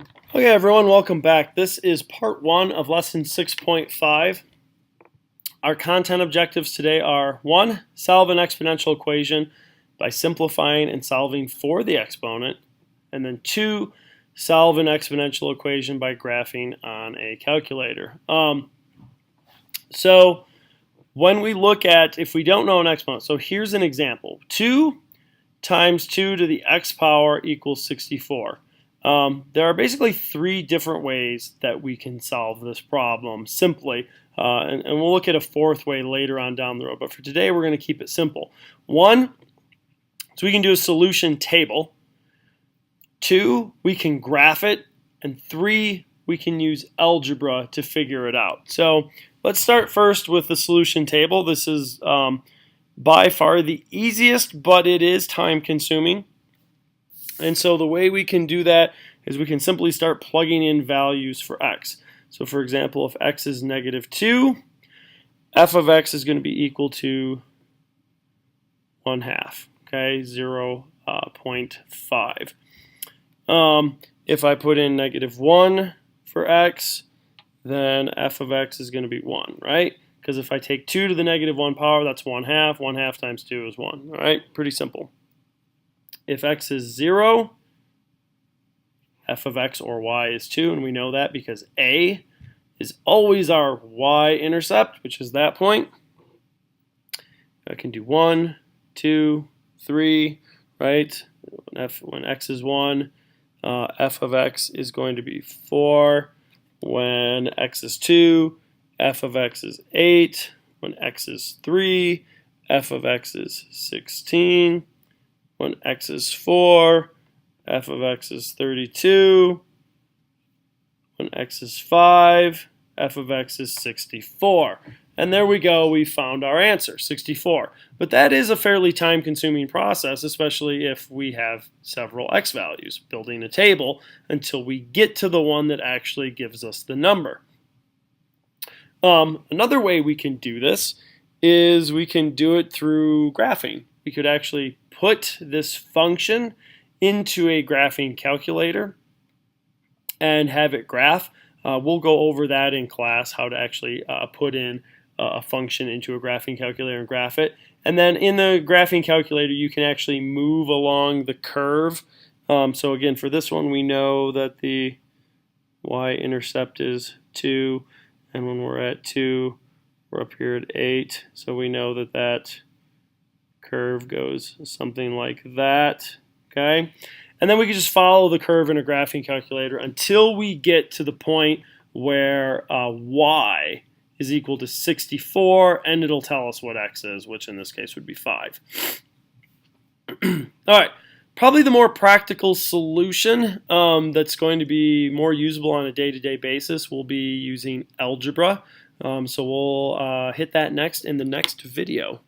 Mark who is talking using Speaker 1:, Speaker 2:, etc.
Speaker 1: Okay, everyone, welcome back. This is part 1 of lesson 6.5. Our content objectives today are 1. Solve an exponential equation by simplifying and solving for the exponent. And then 2. Solve an exponential equation by graphing on a calculator. So when we look at, if we don't know an exponent, so here's an example. 2 times 2 to the x power equals 64. There are basically 3 different ways that we can solve this problem simply, and we'll look at a 4th way later on down the road, but for today we're going to keep it simple. 1, so we can do a solution table. 2, we can graph it, and 3, we can use algebra to figure it out. So let's start first with the solution table. This is by far the easiest, but it is time consuming. And so the way we can do that is we can simply start plugging in values for x. So for example, if x is -2, f of x is going to be equal to 1/2, okay, 0.5. If I put in -1 for x, then f of x is going to be 1, right? Because if I take 2 to the -1 power, that's 1/2. 1/2 times 2 is 1, all right? Pretty simple. If x is 0, f of x or y is 2, and we know that because a is always our y-intercept, which is that point. I can do 1, 2, 3, right? When x is 1, f of x is going to be 4. When x is 2, f of x is 8. When x is 3, f of x is 16. When x is 4, f of x is 32. When x is 5, f of x is 64. And there we go, we found our answer, 64. But that is a fairly time-consuming process, especially if we have several x values, building a table until we get to the one that actually gives us the number. Another way we can do this is we can do it through graphing. We could actually put this function into a graphing calculator and have it graph. We'll go over that in class, how to actually put in a function into a graphing calculator and graph it. And then in the graphing calculator, you can actually move along the curve. So again, for this one, we know that the y-intercept is 2, and when we're at 2, we're up here at 8. So we know that that curve goes something like that, okay? And then we can just follow the curve in a graphing calculator until we get to the point where y is equal to 64, and it'll tell us what x is, which in this case would be 5. All right, probably the more practical solution that's going to be more usable on a day-to-day basis will be using algebra. So we'll hit that next in the next video.